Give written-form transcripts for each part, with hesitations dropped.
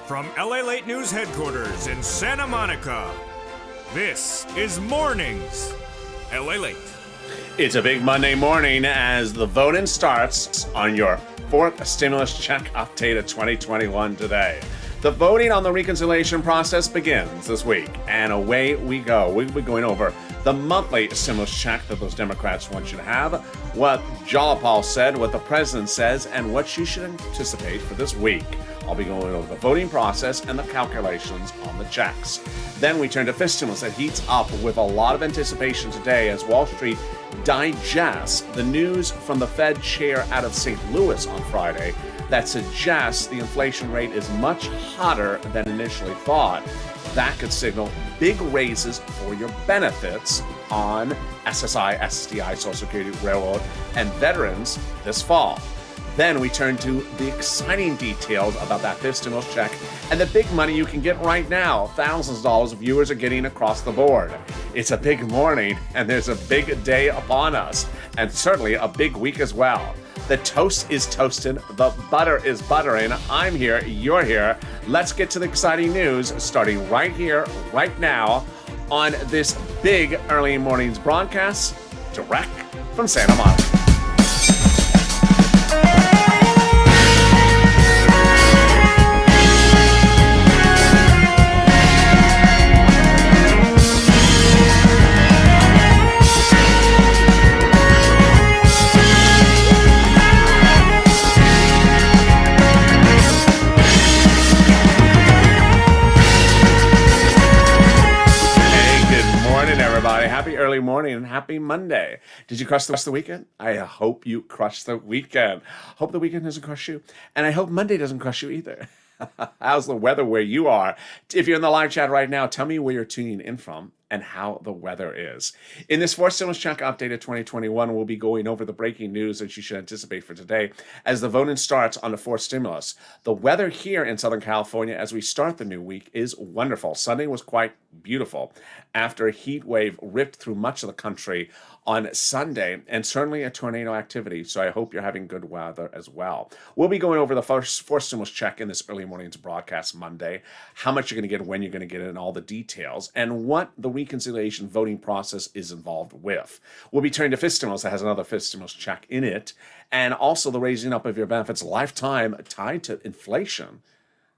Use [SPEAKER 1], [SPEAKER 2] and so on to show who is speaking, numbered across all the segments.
[SPEAKER 1] From LALATE News Headquarters in Santa Monica, this is Mornings LALATE.
[SPEAKER 2] It's a big Monday morning as the voting starts on your fourth stimulus check update of 2021 today. The voting on the reconciliation process begins this week, and away we go. We'll be going over the monthly stimulus check that those Democrats want you to have, what Jalapal said, what the president says, and what you should anticipate for this week. I'll be going over the voting process and the calculations on the checks. Then we turn to fifth stimulus that heats up with a lot of anticipation today as Wall Street digests the news from the Fed chair out of St. Louis on Friday that suggests the inflation rate is much hotter than initially thought. That could signal big raises for your benefits on SSI, SSDI, Social Security, Railroad, and veterans this fall. Then we turn to the exciting details about that fifth stimulus check and the big money you can get right now. Thousands of dollars viewers are getting across the board. It's a big morning, and there's a big day upon us, and certainly a big week as well. The toast is toasting, the butter is buttering. I'm here, you're here. Let's get to the exciting news starting right here, right now, on this big early mornings broadcast, direct from Santa Monica. Happy early morning and happy Monday. Did you crush the rest of the weekend? I hope you crushed the weekend. Hope the weekend doesn't crush you. And I hope Monday doesn't crush you either. How's the weather where you are? If you're in the live chat right now, tell me where you're tuning in from and how the weather is. In this fourth stimulus check update of 2021, we'll be going over the breaking news that you should anticipate for today as the voting starts on the fourth stimulus. The weather here in Southern California as we start the new week is wonderful. Sunday was quite beautiful after a heat wave ripped through much of the country on Sunday, and certainly a tornado activity, so I hope you're having good weather as well. We'll be going over the fourth stimulus check in this early morning's broadcast Monday, how much you're going to get, when you're going to get it, and all the details, and what the reconciliation voting process is involved with. We'll be turning to fifth stimulus that has another fifth stimulus check in it, and also the raising up of your benefits lifetime tied to inflation,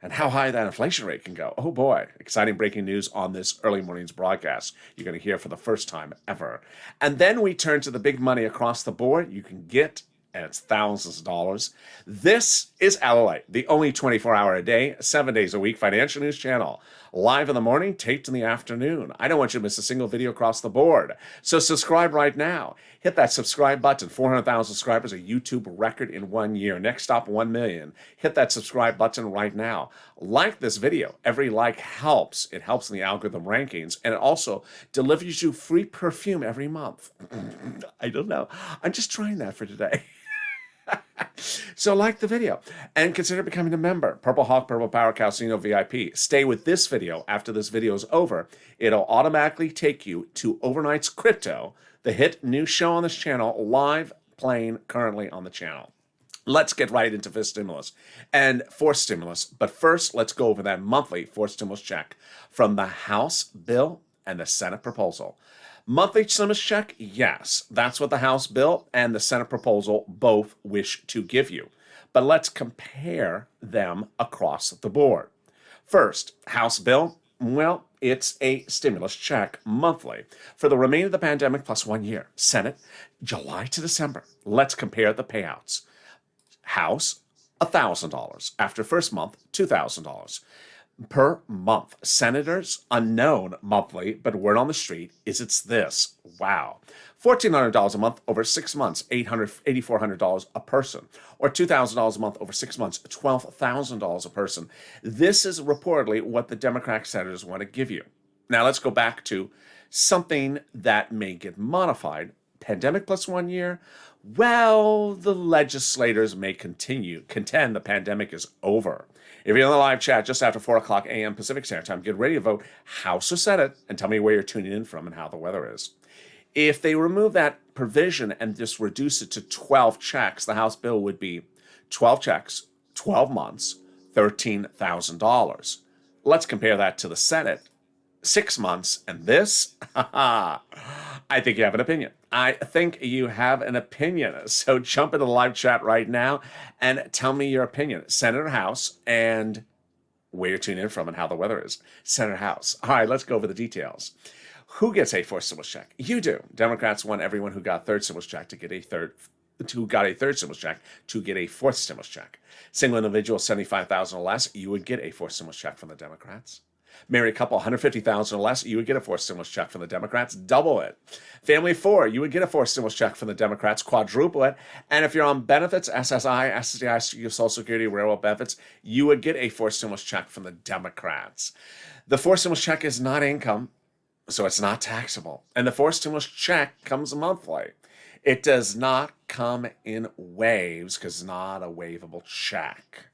[SPEAKER 2] and how high that inflation rate can go. Oh boy, exciting breaking news on this early morning's broadcast. You're going to hear for the first time ever. And then we turn to the big money across the board you can get, and it's thousands of dollars. This is LALATE, the only 24-hour a day, 7 days a week financial news channel. Live in the morning, taped in the afternoon. I don't want you to miss a single video across the board. So subscribe right now. Hit that subscribe button. 400,000 subscribers, a YouTube record in 1 year. Next stop, 1 million. Hit that subscribe button right now. Like this video. Every like helps. It helps in the algorithm rankings. And it also delivers you free perfume every month. I don't know. I'm just trying that for today. So like the video and consider becoming a member. Purple Hawk, Purple Power, Calcino VIP. Stay with this video after this video is over. It'll automatically take you to Overnight's Crypto, the hit new show on this channel, live playing currently on the channel. Let's get right into fifth stimulus and fourth stimulus. But first, let's go over that monthly fourth stimulus check from the House bill and the Senate proposal. Monthly stimulus check, yes, that's what the House bill and the Senate proposal both wish to give you. But let's compare them across the board. First, House bill, well, it's a stimulus check monthly for the remainder of the pandemic plus 1 year. Senate, July to December. Let's compare the payouts. House, $1,000. After first month, $2,000. Per month. Senators, unknown monthly, but word on the street is it's this. Wow. $1,400 a month over 6 months, $8,400 a person, or $2,000 a month over 6 months, $12,000 a person. This is reportedly what the Democratic senators want to give you. Now let's go back to something that may get modified. Pandemic plus 1 year. Well, the legislators may contend the pandemic is over. If you're in the live chat just after 4 o'clock a.m. Pacific Standard Time, get ready to vote House or Senate and tell me where you're tuning in from and how the weather is. If they remove that provision and just reduce it to 12 checks, the House bill would be 12 checks, 12 months, $13,000. Let's compare that to the Senate. 6 months, and this, I think you have an opinion. I think you have an opinion. So jump into the live chat right now and tell me your opinion. Senate or House, and where you're tuning in from and how the weather is. Senate or House. All right, let's go over the details. Who gets a fourth stimulus check? You do. Democrats want everyone who got third stimulus check to get a third stimulus check to get a fourth stimulus check. Single individual, $75,000 or less, you would get a fourth stimulus check from the Democrats. Married couple, $150,000 or less, you would get a fourth stimulus check from the Democrats. Double it. Family of 4, you would get a fourth stimulus check from the Democrats. Quadruple it. And if you're on benefits, SSI, SSDI, Social Security, railroad benefits, you would get a fourth stimulus check from the Democrats. The fourth stimulus check is not income, so it's not taxable. And the fourth stimulus check comes monthly. It does not come in waves because it's not a waivable check.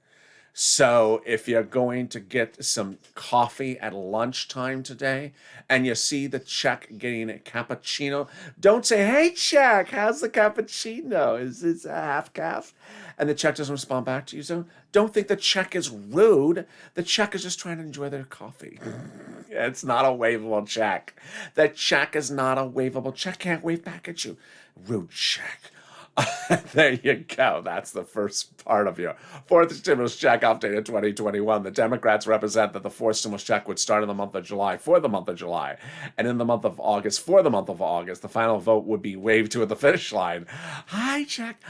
[SPEAKER 2] So if you're going to get some coffee at lunchtime today and you see the check getting a cappuccino, don't say, "Hey, check, how's the cappuccino? Is it a half calf?" And the check doesn't respond back to you. So don't think the check is rude. The check is just trying to enjoy their coffee. It's not a waivable check. That check is not a waivable check. Can't wave back at you. Rude check. There you go. That's the first part of your fourth stimulus check update in 2021. The Democrats represent that the fourth stimulus check would start in the month of July for the month of July. And in the month of August for the month of August, the final vote would be waved to at the finish line. Hi, check.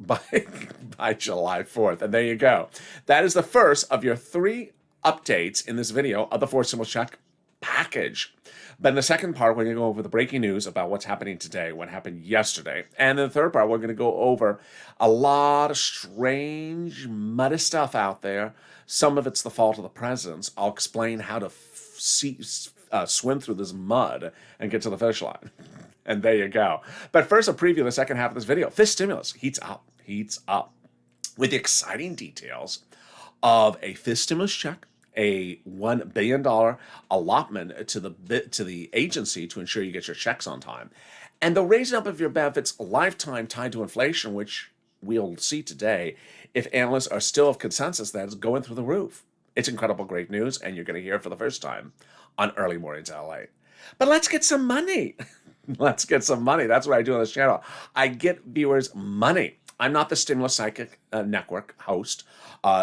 [SPEAKER 2] By July 4th. And there you go. That is the first of your 3 updates in this video of the fourth stimulus check package. But in the second part, we're going to go over the breaking news about what's happening today, what happened yesterday. And in the third part, we're going to go over a lot of strange, muddy stuff out there. Some of it's the fault of the presidents. I'll explain how to swim through this mud and get to the finish line. And there you go. But first, a preview of the second half of this video. Fifth stimulus heats up with the exciting details of a fifth stimulus check, a $1 billion allotment to the agency to ensure you get your checks on time, and the raising up of your benefits lifetime tied to inflation, which we'll see today if analysts are still of consensus that it's going through the roof. It's incredible, great news, and you're going to hear it for the first time on Early Mornings LA. But let's get some money. Let's get some money. That's what I do on this channel. I get viewers money. I'm not the Stimulus Psychic Network host.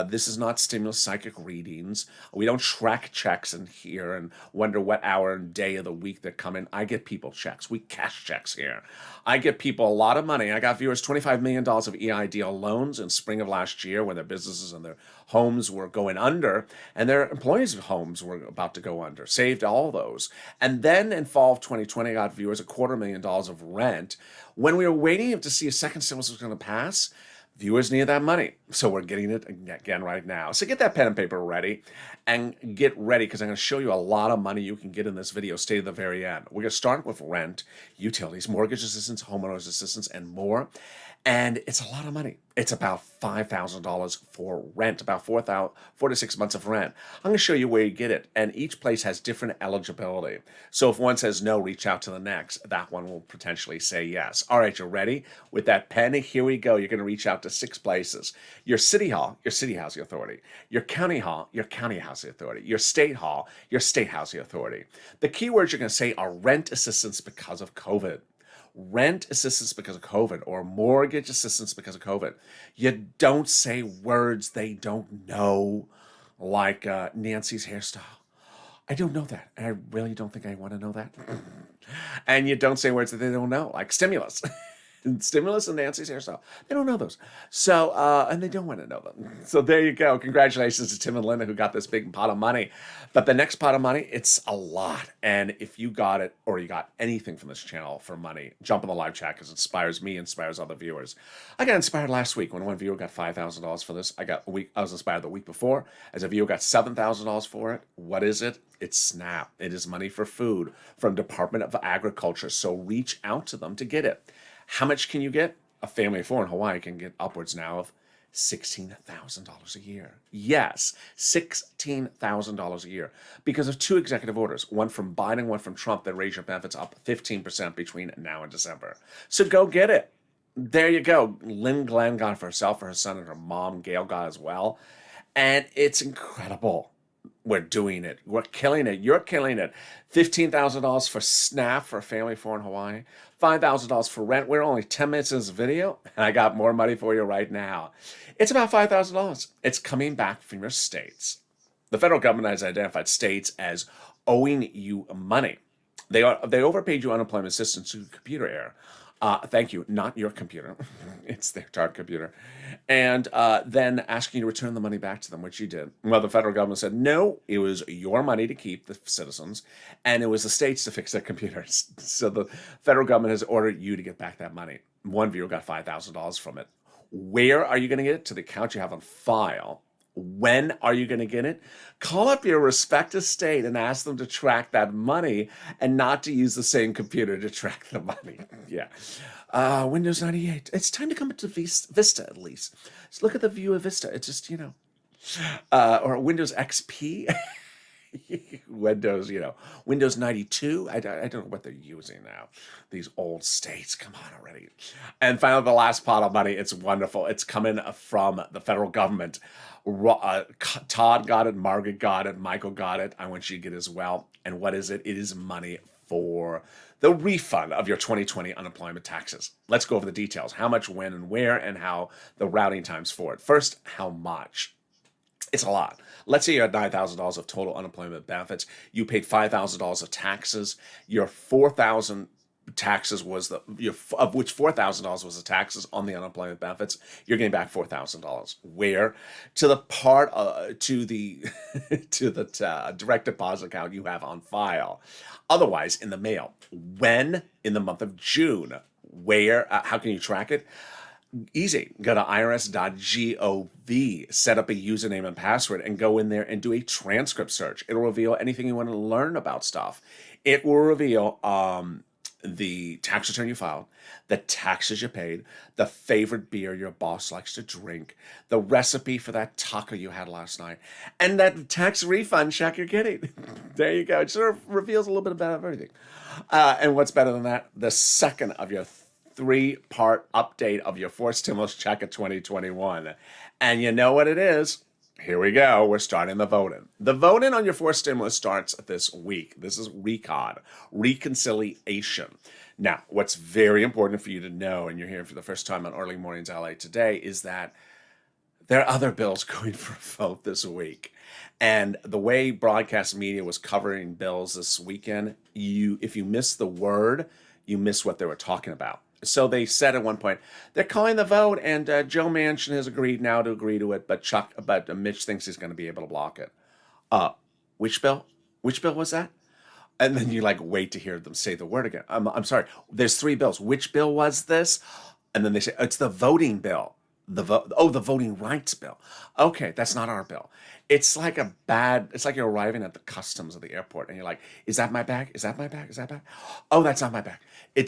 [SPEAKER 2] This is not Stimulus Psychic readings. We don't track checks in here and wonder what hour and day of the week they're coming. I get people checks. We cash checks here. I get people a lot of money. I got viewers $25 million of EIDL loans in spring of last year when their businesses and their homes were going under and their employees' homes were about to go under. Saved all those. And then in fall of 2020, I got viewers $250,000 of rent. When we were waiting to see a second stimulus was going to pass, viewers needed that money. So we're getting it again right now. So get that pen and paper ready and get ready because I'm going to show you a lot of money you can get in this video. Stay to the very end. We're going to start with rent, utilities, mortgage assistance, homeowners assistance, and more. And it's a lot of money. It's about $5,000 for rent, about 4 to 6 months of rent. I'm going to show you where you get it. And each place has different eligibility. So if one says no, reach out to the next. That one will potentially say yes. All right, you're ready? With that pen, here we go. You're going to reach out to 6 places. Your city hall, your city housing authority. Your county hall, your county housing authority. Your state hall, your state housing authority. The keywords you're going to say are rent assistance because of COVID. Rent assistance because of COVID, or mortgage assistance because of COVID. You don't say words they don't know, like Nancy's hairstyle. I don't know that. And I really don't think I want to know that. And you don't say words that they don't know, like stimulus. Stimulus and Nancy's hairstyle. They don't know those. So, and they don't want to know them. So there you go. Congratulations to Tim and Linda who got this big pot of money. But the next pot of money, it's a lot. And if you got it or you got anything from this channel for money, jump in the live chat because it inspires me, inspires other viewers. I got inspired last week when one viewer got $5,000 for this. I was inspired the week before as a viewer got $7,000 for it. What is it? It's SNAP. It is money for food from Department of Agriculture. So reach out to them to get it. How much can you get? A family of 4 in Hawaii can get upwards now of $16,000 a year. Yes, $16,000 a year because of 2 executive orders, one from Biden, one from Trump, that raise your benefits up 15% between now and December. So go get it. There you go. Lynn Glenn got it for herself, for her son, and her mom, Gail, got it as well. And it's incredible. We're doing it. We're killing it. You're killing it. $15,000 for SNAP for a family of 4 in Hawaii. $5,000 for rent. We're only 10 minutes in this video, and I got more money for you right now. It's about $5,000. It's coming back from your states. The federal government has identified states as owing you money. They overpaid you unemployment assistance due to computer error. Thank you, not your computer. It's their dark computer. And then asking you to return the money back to them, which you did. Well, the federal government said, no, it was your money to keep, the citizens, and it was the states to fix their computers. So the federal government has ordered you to get back that money. One viewer got $5,000 from it. Where are you going to get it? To the account you have on file. When are you going to get it? Call up your respective state and ask them to track that money and not to use the same computer to track the money. Yeah. Windows 98. It's time to come into Vista at least. Just look at the view of Vista. It's just, or Windows XP. Windows 92. I don't know what they're using now. These old states, come on already. And finally, the last pot of money. It's wonderful. It's coming from the federal government. Todd got it, Margaret got it, Michael got it. I want you to get it as well. And what is it? It is money for the refund of your 2020 unemployment taxes. Let's go over the details. How much, when, and where, and how the routing times for it. First, how much? It's a lot. Let's say you had $9,000 of total unemployment benefits. You paid $5,000 of taxes. Your $4,000 taxes was of which $4,000 was the taxes on the unemployment benefits. You're getting back $4,000. Where? To the part to the direct deposit account you have on file. Otherwise, in the mail. When? In the month of June. Where? How can you track it? Easy. Go to irs.gov, set up a username and password, and go in there and do a transcript search. It'll reveal anything you want to learn about stuff. It will reveal the tax return you filed, the taxes you paid, the favorite beer your boss likes to drink, the recipe for that taco you had last night, and that tax refund check you're getting. There you go. It sort of reveals a little bit about everything. And what's better than that? The second of your 3-part update of your forced stimulus check of 2021. And you know what it is? Here we go. We're starting the voting. The voting on your forced stimulus starts this week. This is RECON, reconciliation. Now, what's very important for you to know, and you're here for the first time on Early Mornings LA today, is that there are other bills going for a vote this week. And the way broadcast media was covering bills this weekend, if you miss the word, you miss what they were talking about. So they said at one point, they're calling the vote, and Joe Manchin has agreed now to agree to it, but Mitch thinks he's going to be able to block it. Which bill? Which bill was that? And then you wait to hear them say the word again. I'm sorry. There's 3 bills. Which bill was this? And then they say, it's the voting bill. The voting rights bill. Okay, that's not our bill. It's like you're arriving at the customs of the airport and you're like, is that my bag? Is that my bag? Is that bag? Oh, that's not my bag.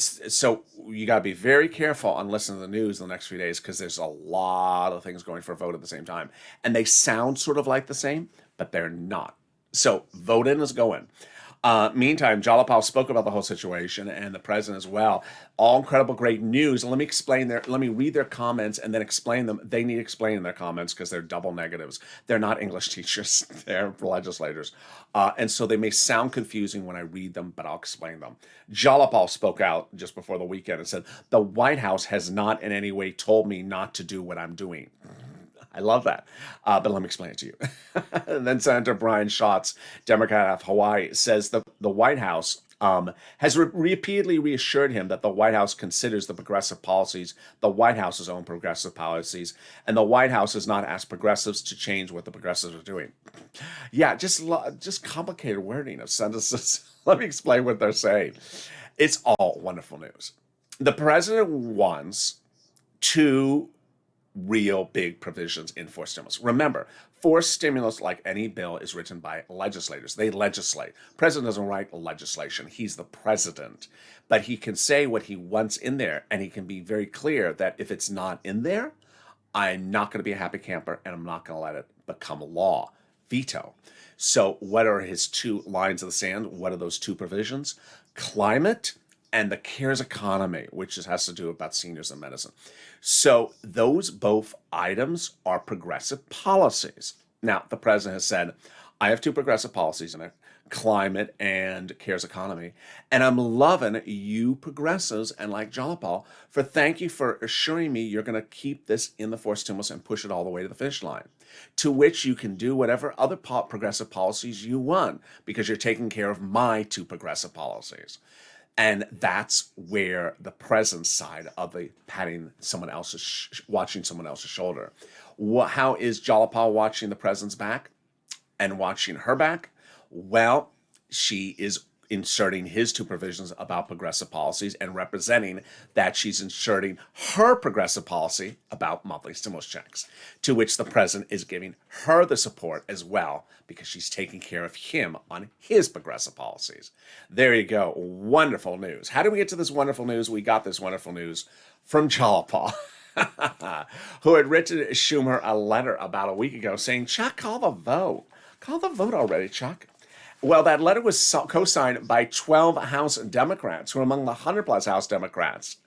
[SPEAKER 2] So you got to be very careful on listening to the news the next few days because there's a lot of things going for a vote at the same time. And they sound sort of like the same, but they're not. So vote-in is going. Meantime, Jalapal spoke about the whole situation and the president as well. All incredible, great news. Let me read their comments and then explain them. They need explaining their comments because they're double negatives. They're not English teachers. They're legislators. And so they may sound confusing when I read them, but I'll explain them. Jalapal spoke out just before the weekend and said, the White House has not in any way told me not to do what I'm doing. I love that. But let me explain it to you. And then Senator Brian Schatz, Democrat of Hawaii, says that the White House has repeatedly reassured him that the White House considers the White House's own progressive policies, and the White House has not asked progressives to change what the progressives are doing. Yeah, just complicated wording of sentences. Let me explain what they're saying. It's all wonderful news. The president wants to real big provisions in forced stimulus. Remember, forced stimulus, like any bill, is written by legislators. They legislate. President doesn't write legislation. He's the president. But he can say what he wants in there, and he can be very clear that if it's not in there, I'm not going to be a happy camper, and I'm not going to let it become law. Veto. So what are his 2 lines of the sand? What are those 2 provisions? Climate and the CARES economy, which has to do about seniors and medicine. So those both items are progressive policies. Now, the president has said, I have two progressive policies in it, climate and cares economy. And I'm loving you progressives and like Jalapal for thank you for assuring me you're going to keep this in the forced stimulus and push it all the way to the finish line, to which you can do whatever other progressive policies you want because you're taking care of my two progressive policies. And that's where the president's side of the patting someone else's, watching someone else's shoulder. How is Jalapal watching the president's back and watching her back? Well, she is inserting his two provisions about progressive policies and representing that she's inserting her progressive policy about monthly stimulus checks, to which the president is giving her the support as well because she's taking care of him on his progressive policies. There you go. Wonderful news. How did we get to this wonderful news? We got this wonderful news from Jalapal, who had written Schumer a letter about a week ago saying, Chuck, call the vote. Call the vote already, Chuck. Well, that letter was co-signed by 12 House Democrats, who are among the 100-plus House Democrats,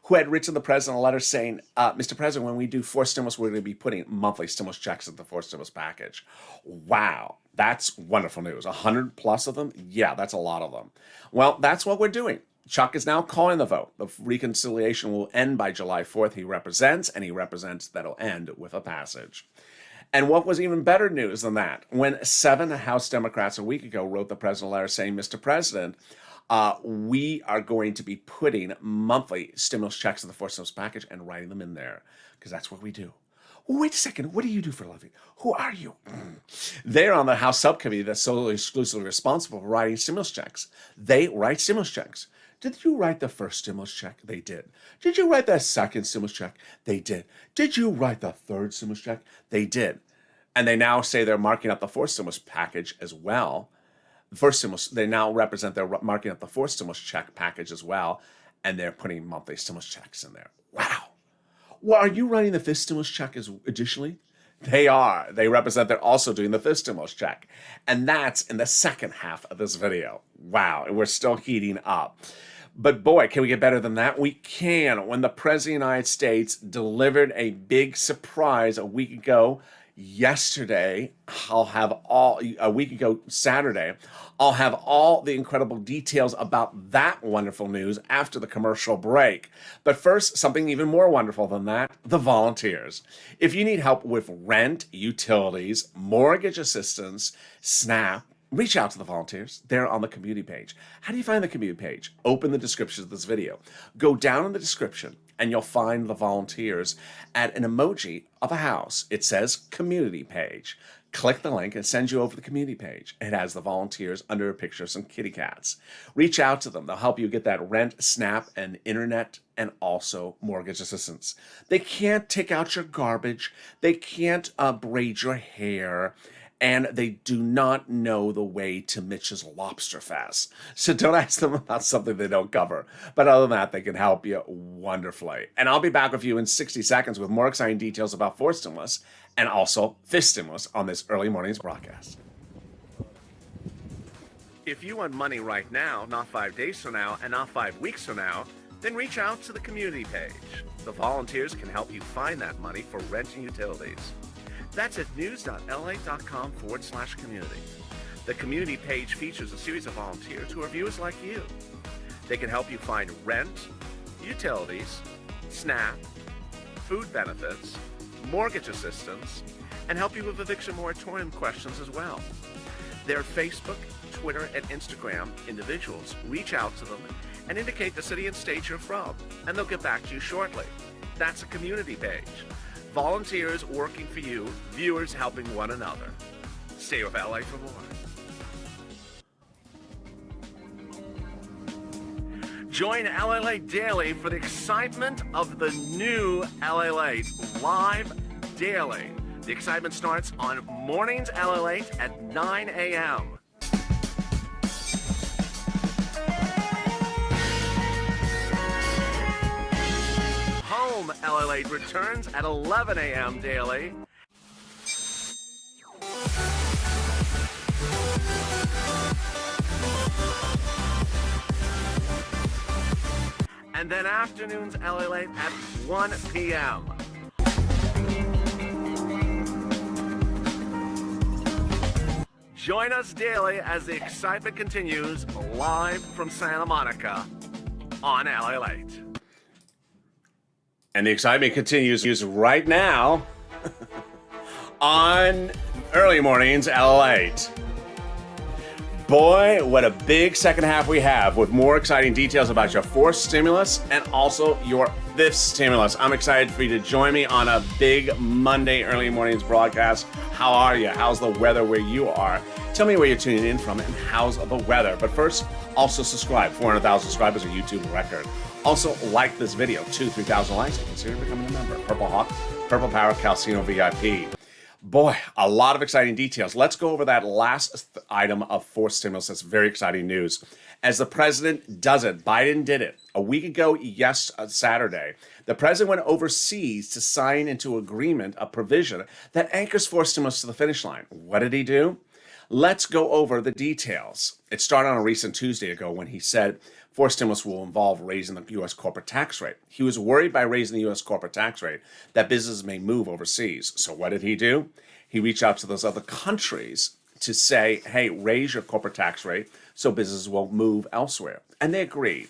[SPEAKER 2] who had written the president a letter saying, Mr. President, when we do forced stimulus, we're going to be putting monthly stimulus checks in the forced stimulus package. Wow, that's wonderful news. 100-plus of them? Yeah, that's a lot of them. Well, that's what we're doing. Chuck is now calling the vote. The reconciliation will end by July 4th. He represents that it'll end with a passage. And what was even better news than that, when 7 House Democrats a week ago wrote the president a letter saying, Mr. President, we are going to be putting monthly stimulus checks in the forced stimulus package and writing them in there, because that's what we do. Wait a second, what do you do for a living? Who are you? They're on the House subcommittee that's solely exclusively responsible for writing stimulus checks. They write stimulus checks. Did you write the first stimulus check? They did. Did you write the second stimulus check? They did. Did you write the third stimulus check? They did. And they now say they're marking up the fourth stimulus package as well. The first stimulus, they now represent they're marking up the fourth stimulus check package as well, and they're putting monthly stimulus checks in there. Wow. Well, are you writing the fifth stimulus check as additionally? They are. They represent they're also doing the fifth stimulus check. And that's in the second half of this video. Wow. And we're still heating up. But boy, can we get better than that? We can. When the President of the United States delivered a big surprise a week ago, Saturday, I'll have all the incredible details about that wonderful news after the commercial break. But first, something even more wonderful than that, the volunteers. If you need help with rent, utilities, mortgage assistance, SNAP, reach out to the volunteers. They're on the community page. How do you find the community page? Open the description of this video. Go down in the description and you'll find the volunteers at an emoji of a house. It says community page. Click the link and it sends you over to the community page. It has the volunteers under a picture of some kitty cats. Reach out to them. They'll help you get that rent, SNAP, and internet, and also mortgage assistance. They can't take out your garbage. They can't braid your hair. And they do not know the way to Mitch's Lobster Fest. So don't ask them about something they don't cover. But other than that, they can help you wonderfully. And I'll be back with you in 60 seconds with more exciting details about fourth stimulus and also fifth stimulus on this early morning's broadcast. If you want money right now, not 5 days from now, and not 5 weeks from now, then reach out to the community page. The volunteers can help you find that money for rent and utilities. That's at news.lalate.com/community. The community page features a series of volunteers who are viewers like you. They can help you find rent, utilities, SNAP, food benefits, mortgage assistance, and help you with eviction moratorium questions as well. Their Facebook, Twitter, and Instagram individuals. Reach out to them and indicate the city and state you're from, and they'll get back to you shortly. That's a community page. Volunteers working for you, viewers helping one another. Stay with LA for more. Join LALATE Daily for the excitement of the new LALATE live daily. The excitement starts on mornings LALATE at 9 a.m. Home LALATE returns at 11 a.m. daily. And then afternoons LALATE at 1 p.m. Join us daily as the excitement continues live from Santa Monica on LALATE. And the excitement continues right now on Early Mornings LALATE. Boy, what a big second half we have with more exciting details about your fourth stimulus and also your fifth stimulus. I'm excited for you to join me on a big Monday Early Mornings broadcast. How are you? How's the weather where you are? Tell me where you're tuning in from and how's the weather. But first, also subscribe. 400,000 subscribers, a YouTube record. Also, like this video. 2,000-3,000 likes and consider becoming a member. Purple Hawk, Purple Power, Calcino VIP. Boy, a lot of exciting details. Let's go over that last item of fourth stimulus. That's very exciting news. As the president does it, Biden did it. A week ago, Saturday, the president went overseas to sign into agreement a provision that anchors fourth stimulus to the finish line. What did he do? Let's go over the details. It started on a recent Tuesday ago when he said fourth stimulus will involve raising the U.S. corporate tax rate. He was worried by raising the U.S. corporate tax rate that businesses may move overseas. So what did he do? He reached out to those other countries to say, hey, raise your corporate tax rate so businesses will move elsewhere. And they agreed.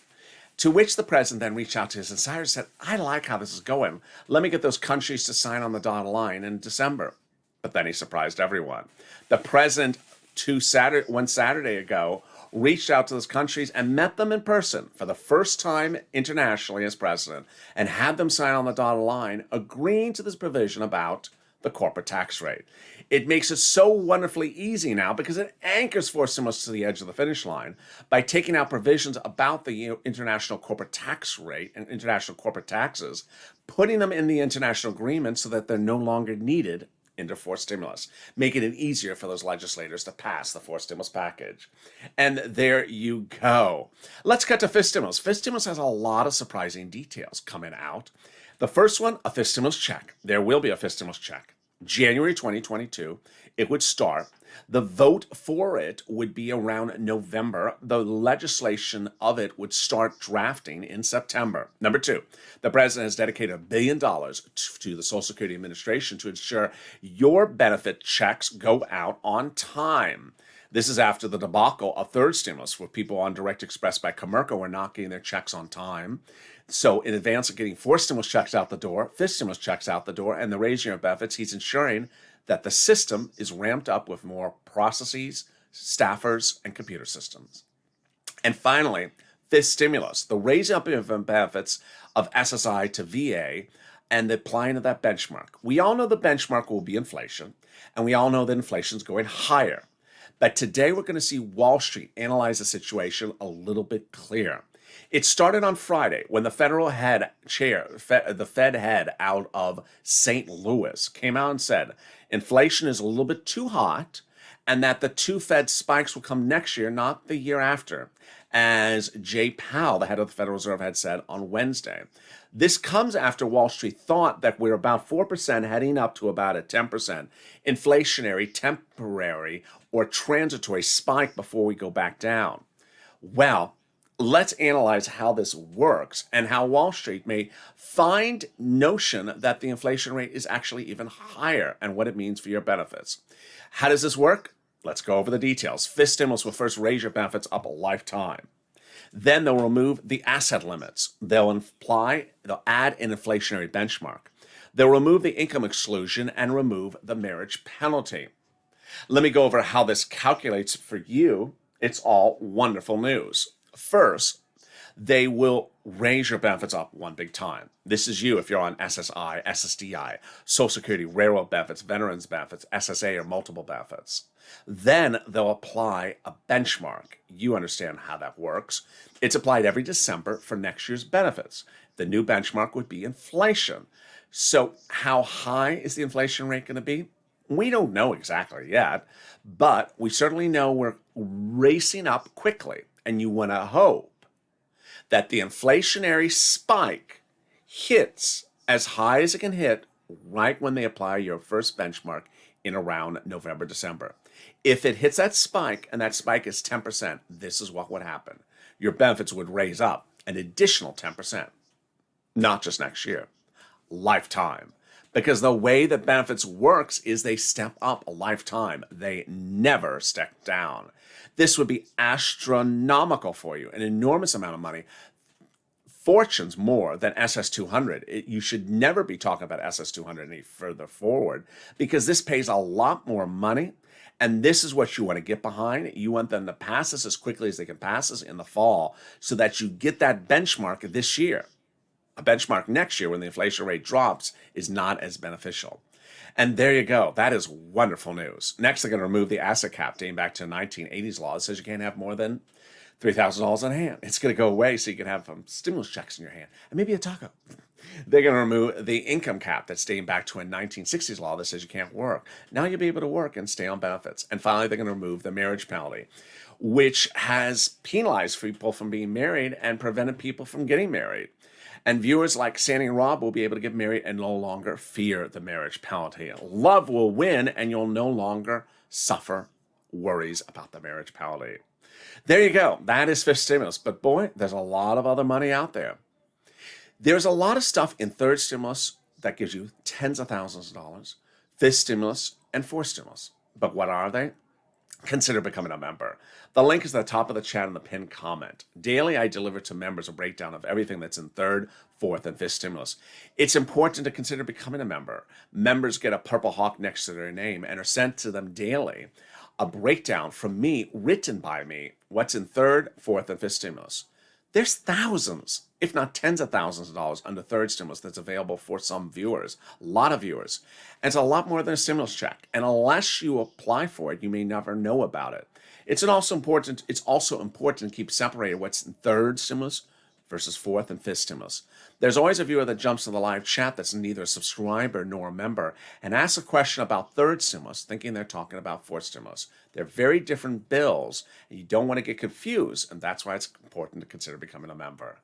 [SPEAKER 2] To which the president then reached out to his insiders and said, I like how this is going. Let me get those countries to sign on the dotted line in December. But then he surprised everyone. The president, one Saturday ago, reached out to those countries and met them in person for the first time internationally as president and had them sign on the dotted line, agreeing to this provision about the corporate tax rate. It makes it so wonderfully easy now because it anchors fourth stimulus to the edge of the finish line by taking out provisions about the international corporate tax rate and international corporate taxes, putting them in the international agreement so that they're no longer needed into fourth stimulus, making it easier for those legislators to pass the fourth stimulus package. And there you go. Let's cut to fifth stimulus. Fifth stimulus has a lot of surprising details coming out. The first one, a fifth stimulus check. There will be a fifth stimulus check. January 2022, it would start. The vote for it would be around November. The legislation of it would start drafting in September. Number two, the president has dedicated $1 billion to the Social Security Administration to ensure your benefit checks go out on time. This is after the debacle of third stimulus, where people on Direct Express by Commerco were not getting their checks on time. So in advance of getting fourth stimulus checks out the door, fifth stimulus checks out the door, and the raising of benefits, he's ensuring that the system is ramped up with more processes, staffers, and computer systems. And finally, fifth stimulus, the raising up of benefits of SSI to VA and the applying of that benchmark. We all know the benchmark will be inflation, and we all know that inflation is going higher. But today we're going to see Wall Street analyze the situation a little bit clearer. It started on Friday when the the Fed head out of St. Louis came out and said inflation is a little bit too hot and that the two Fed spikes will come next year, not the year after, as Jay Powell, the head of the Federal Reserve, had said on Wednesday. This comes after Wall Street thought that we're about 4% heading up to about a 10% inflationary, temporary, or transitory spike before we go back down. Well, let's analyze how this works and how Wall Street may find notion that the inflation rate is actually even higher and what it means for your benefits. How does this work? Let's go over the details. Fifth stimulus will first raise your benefits up a lifetime. Then they'll remove the asset limits. They'll add an inflationary benchmark. They'll remove the income exclusion and remove the marriage penalty. Let me go over how this calculates for you. It's all wonderful news. First, they will raise your benefits up one big time. This is you if you're on SSI, SSDI, Social Security, railroad benefits, veterans benefits, SSA, or multiple benefits. Then they'll apply a benchmark. You understand how that works. It's applied every December for next year's benefits. The new benchmark would be inflation. So how high is the inflation rate going to be? We don't know exactly yet, but we certainly know we're racing up quickly. And you want to hope that the inflationary spike hits as high as it can hit right when they apply your first benchmark in around November, December. If it hits that spike and that spike is 10%, this is what would happen. Your benefits would raise up an additional 10%, not just next year, lifetime. Because the way that benefits works is they step up a lifetime. They never step down. This would be astronomical for you, an enormous amount of money, fortunes more than SS200. You should never be talking about SS200 any further forward because this pays a lot more money. And this is what you want to get behind. You want them to pass this as quickly as they can pass this in the fall so that you get that benchmark this year. A benchmark next year when the inflation rate drops is not as beneficial. And there you go. That is wonderful news. Next, they're going to remove the asset cap dating back to the 1980s law that says you can't have more than $3,000 on hand. It's going to go away so you can have stimulus checks in your hand and maybe a taco. They're going to remove the income cap that's dating back to a 1960s law that says you can't work. Now you'll be able to work and stay on benefits. And finally, they're going to remove the marriage penalty, which has penalized people from being married and prevented people from getting married. And viewers like Sandy and Rob will be able to get married and no longer fear the marriage penalty. Love will win, and you'll no longer suffer worries about the marriage penalty. There you go. That is fifth stimulus. But boy, there's a lot of other money out there. There's a lot of stuff in third stimulus that gives you tens of thousands of dollars, fifth stimulus, and fourth stimulus. But what are they? Consider becoming a member. The link is at the top of the chat in the pinned comment. Daily, I deliver to members a breakdown of everything that's in third, fourth, and fifth stimulus. It's important to consider becoming a member. Members get a purple hawk next to their name and are sent to them daily a breakdown from me, written by me, what's in third, fourth, and fifth stimulus. There's thousands, if not tens of thousands of dollars under third stimulus that's available for some viewers, a lot of viewers. And it's a lot more than a stimulus check. And unless you apply for it, you may never know about it. It's also important to keep separated what's in third stimulus versus fourth and fifth stimulus. There's always a viewer that jumps to the live chat that's neither a subscriber nor a member and asks a question about third stimulus, thinking they're talking about fourth stimulus. They're very different bills, and you don't want to get confused, and that's why it's important to consider becoming a member.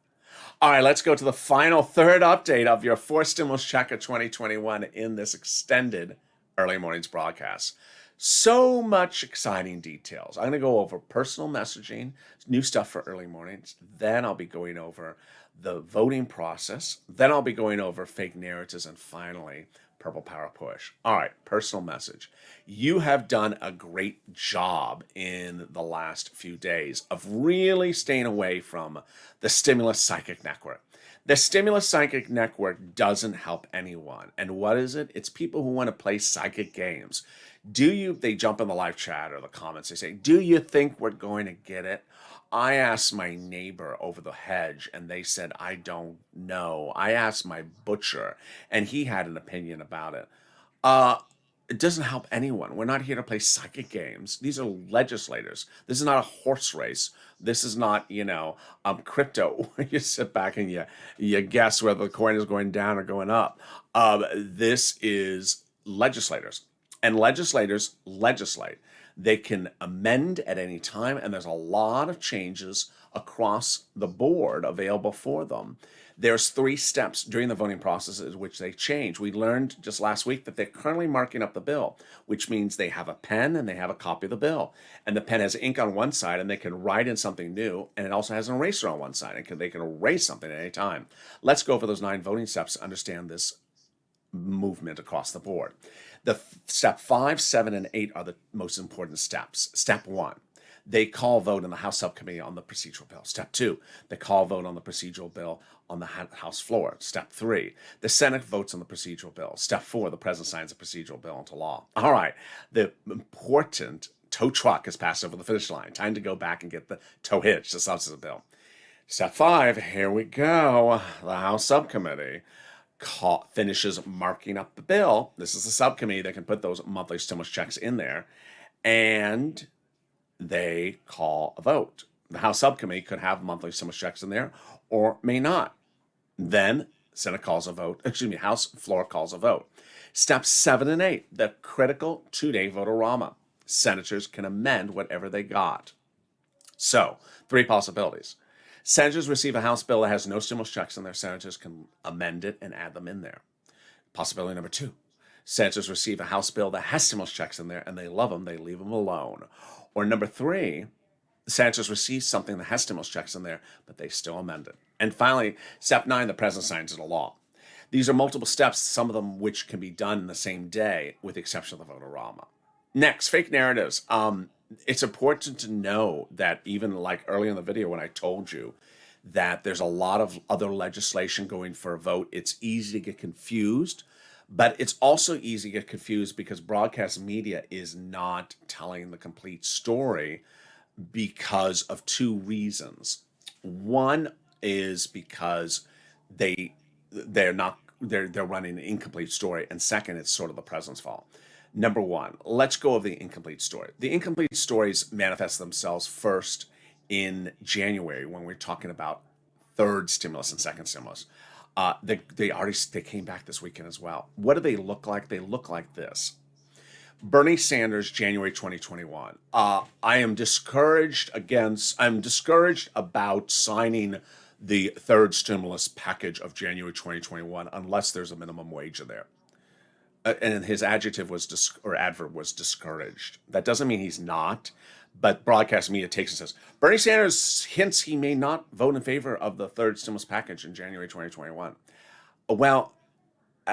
[SPEAKER 2] All right, let's go to the final third update of your fourth stimulus check of 2021 in this extended early mornings broadcast. So much exciting details. I'm going to go over personal messaging, new stuff for early mornings. Then I'll be going over the voting process. Then I'll be going over fake narratives. And finally, Purple Power Push. All right, personal message. You have done a great job in the last few days of really staying away from the stimulus psychic network. The stimulus psychic network doesn't help anyone. And what is it? It's people who want to play psychic games. They jump in the live chat or the comments, they say, do you think we're going to get it? I asked my neighbor over the hedge and they said, I don't know. I asked my butcher and he had an opinion about it. It doesn't help anyone. We're not here to play psychic games. These are legislators. This is not a horse race. This is not, crypto. You sit back and you guess whether the coin is going down or going up. This is legislators. And legislators legislate. They can amend at any time, and there's a lot of changes across the board available for them. There's 3 steps during the voting process in which they change. We learned just last week that they're currently marking up the bill, which means they have a pen and they have a copy of the bill. And the pen has ink on one side, and they can write in something new, and it also has an eraser on one side, and they can erase something at any time. Let's go over those 9 voting steps to understand this movement across the board. The step 5, 7, and 8 are the most important steps. Step 1, they call vote in the House subcommittee on the procedural bill. Step 2, they call vote on the procedural bill on the House floor. Step 3, the Senate votes on the procedural bill. Step 4, the President signs the procedural bill into law. All right, the important tow truck has passed over the finish line. Time to go back and get the tow hitch, the substantive bill. Step 5, here we go. The House subcommittee finishes marking up the bill. This is the subcommittee that can put those monthly stimulus checks in there, and they call a vote. The House subcommittee could have monthly stimulus checks in there or may not. Then Senate calls a vote. House floor calls a vote. Steps 7 and 8, the critical 2-day vote-a-rama. Senators can amend whatever they got. So, 3 possibilities. Senators receive a House bill that has no stimulus checks in there. Senators can amend it and add them in there. Possibility number 2. Senators receive a House bill that has stimulus checks in there and they love them, they leave them alone. Or number 3, senators receive something that has stimulus checks in there, but they still amend it. And finally, step 9, the President signs into law. These are multiple steps, some of them which can be done in the same day, with the exception of the votorama. Next, fake narratives. It's important to know that even like early in the video when I told you that there's a lot of other legislation going for a vote, it's easy to get confused, but it's also easy to get confused because broadcast media is not telling the complete story because of two reasons. One is because they're not they're running an incomplete story, and second, it's sort of the president's fault. Number one, let's go over the incomplete story. The incomplete stories manifest themselves first in January when we're talking about third stimulus and second stimulus. They came back this weekend as well. What do they look like? They look like this. Bernie Sanders, January 2021. I'm discouraged about signing the third stimulus package of January 2021 unless there's a minimum wage in there. And his adverb was discouraged. That doesn't mean he's not, but broadcast media takes it as Bernie Sanders hints he may not vote in favor of the third stimulus package in January 2021. Well,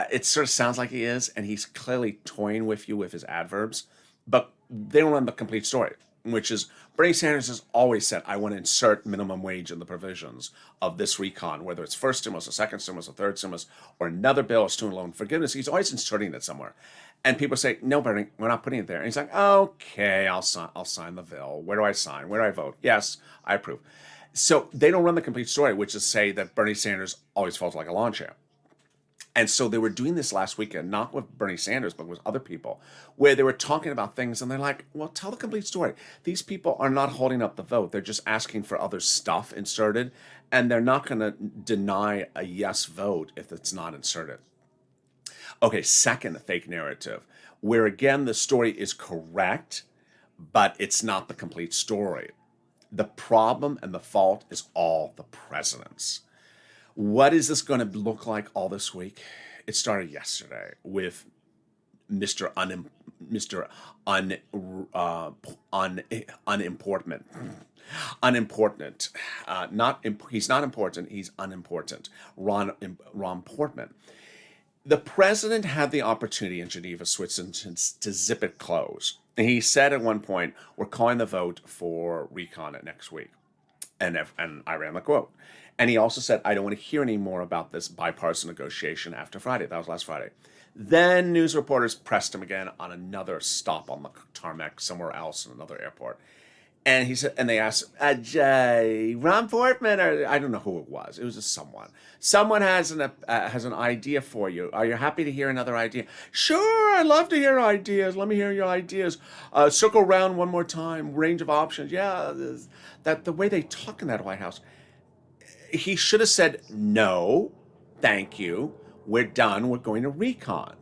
[SPEAKER 2] it sort of sounds like he is, and he's clearly toying with you with his adverbs, but they don't run the complete story, which is Bernie Sanders has always said, I want to insert minimum wage in the provisions of this recon, whether it's first stimulus, a second stimulus, a third stimulus, or another bill, or student loan forgiveness. He's always inserting it somewhere. And people say, no, Bernie, we're not putting it there. And he's like, okay, I'll sign the bill. Where do I sign? Where do I vote? Yes, I approve. So they don't run the complete story, which is say that Bernie Sanders always falls like a lawn chair. And so they were doing this last weekend, not with Bernie Sanders, but with other people, where they were talking about things and they're like, well, tell the complete story. These people are not holding up the vote. They're just asking for other stuff inserted, and they're not going to deny a yes vote if it's not inserted. Okay, second fake narrative, where again, the story is correct, but it's not the complete story. The problem and the fault is all the president's. What is this going to look like all this week? It started yesterday with Mr. Unimportant. He's not important. He's unimportant. Ron Portman. The president had the opportunity in Geneva, Switzerland, to zip it close. And he said at one point, "We're calling the vote for recon it next week," and I ran the quote. And he also said, I don't want to hear any more about this bipartisan negotiation after Friday. That was last Friday. Then news reporters pressed him again on another stop on the tarmac somewhere else in another airport. And he said, and they asked, Ron Portman, or I don't know who it was. It was just someone. Someone has an idea for you. Are you happy to hear another idea? Sure, I'd love to hear ideas. Let me hear your ideas. Circle around one more time. Range of options. Yeah, that the way they talk in that White House. He should have said, no, thank you. We're done. We're going to recon.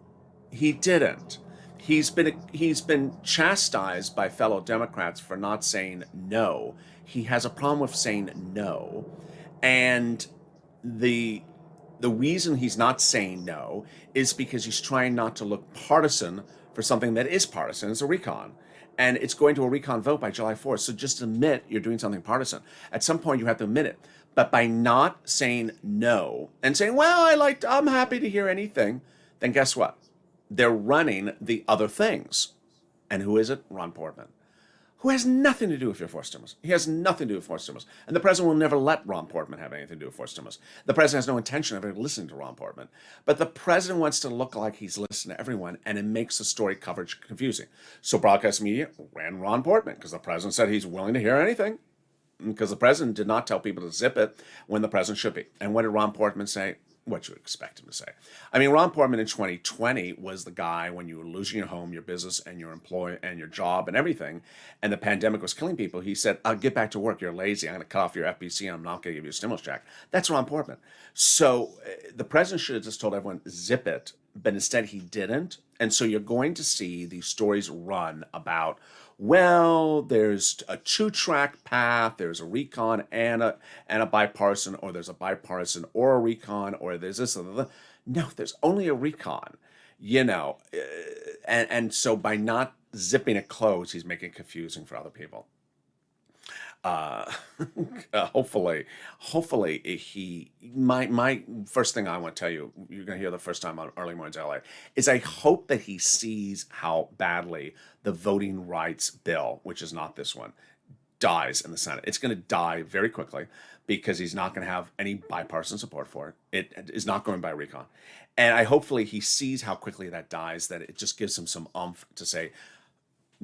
[SPEAKER 2] He didn't. He's been chastised by fellow Democrats for not saying no. He has a problem with saying no. And the reason he's not saying no is because he's trying not to look partisan for something that is partisan. It's a recon. And it's going to a recon vote by July 4th. So just admit you're doing something partisan. At some point, you have to admit it. But by not saying no and saying, well, I'm happy to hear anything, then guess what? They're running the other things. And who is it? Ron Portman, who has nothing to do with your fourth stimulus. He has nothing to do with fourth stimulus. And the president will never let Ron Portman have anything to do with fourth stimulus. The president has no intention of ever listening to Ron Portman. But the president wants to look like he's listening to everyone, and it makes the story coverage confusing. So broadcast media ran Ron Portman because the president said he's willing to hear anything. Because the president did not tell people to zip it when the president should be. And what did Ron Portman say? What you would expect him to say. I mean, Ron Portman in 2020 was the guy when you were losing your home, your business, and your employee, and your job, and everything, and the pandemic was killing people. He said, I'll get back to work. You're lazy. I'm going to cut off your FBC, and I'm not going to give you a stimulus check. That's Ron Portman. So the president should have just told everyone, zip it, but instead he didn't. And so you're going to see these stories run about, well, there's a two-track path, there's a recon and a bipartisan, or there's a bipartisan or a recon, or there's this and that. No, there's only a recon, and so by not zipping it closed, he's making it confusing for other people. uh, hopefully my first thing I want to tell you, you're going to hear the first time on Early Mornings LA, is I hope that he sees how badly the voting rights bill, which is not this one, dies in the Senate. It's going to die very quickly because he's not going to have any bipartisan support for it. It is not going by recon. And hopefully he sees how quickly that dies, that it just gives him some oomph to say,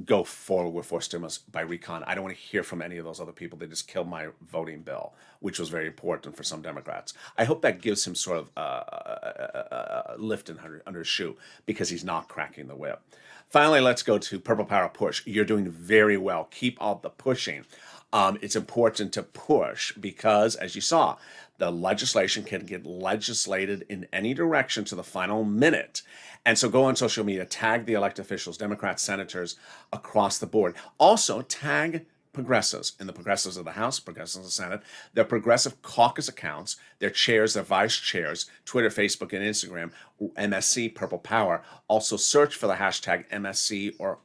[SPEAKER 2] go forward with forced stimulus by recon. I don't want to hear from any of those other people. They just killed my voting bill, which was very important for some Democrats. I hope that gives him sort of a lift under his shoe because he's not cracking the whip. Finally, let's go to Purple Power Push. You're doing very well. Keep all the pushing. It's important to push because, as you saw, the legislation can get legislated in any direction to the final minute. And so go on social media, tag the elected officials, Democrats, senators across the board. Also tag progressives in the progressives of the House, progressives of the Senate, their progressive caucus accounts, their chairs, their vice chairs, Twitter, Facebook, and Instagram, MSC Purple Power. Also search for the hashtag MSC or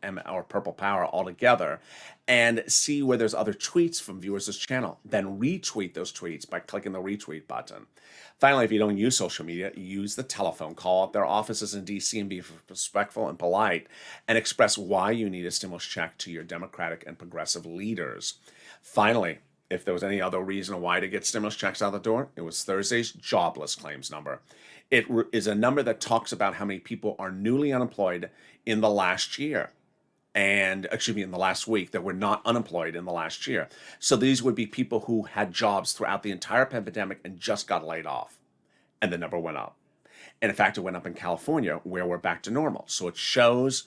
[SPEAKER 2] Purple Power altogether and see where there's other tweets from viewers of this channel. Then retweet those tweets by clicking the retweet button. Finally, if you don't use social media, use the telephone. Call up their offices in D.C. and be respectful and polite and express why you need a stimulus check to your Democratic and progressive leaders. Finally, if there was any other reason why to get stimulus checks out the door, it was Thursday's jobless claims number. It is a number that talks about how many people are newly unemployed in the last year. And in the last week, that were not unemployed in the last year. So these would be people who had jobs throughout the entire pandemic and just got laid off. And the number went up. And in fact, it went up in California, where we're back to normal. So it shows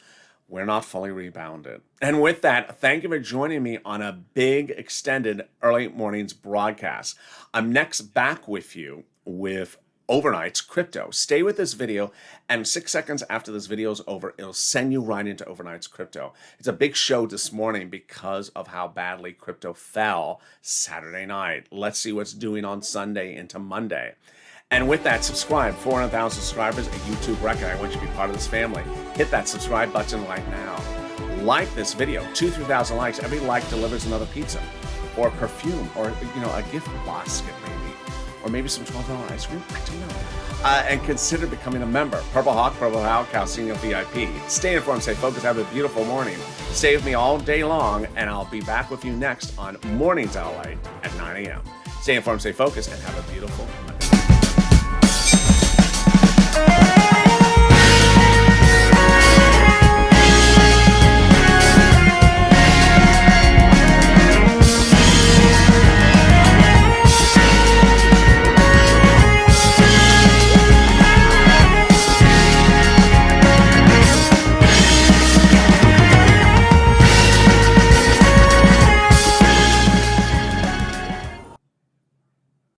[SPEAKER 2] we're not fully rebounded. And with that, thank you for joining me on a big extended Early Mornings broadcast. I'm next back with you with Overnight's crypto. Stay with this video, and 6 seconds after this video is over, it'll send you right into Overnight's crypto. It's a big show this morning because of how badly crypto fell Saturday night. Let's see what's doing on Sunday into Monday. And with that, subscribe. 400,000 subscribers, a YouTube record. I want you to be part of this family. Hit that subscribe button right now. Like this video. 2,000-3,000 likes. Every like delivers another pizza or perfume or a gift basket maybe. Or maybe some $12 ice cream. I don't know. And consider becoming a member. Purple Hawk, Purple Hawk, Calcino VIP. Stay informed, stay focused, have a beautiful morning. Stay with me all day long, and I'll be back with you next on Mornings LA at 9 a.m. Stay informed, stay focused, and have a beautiful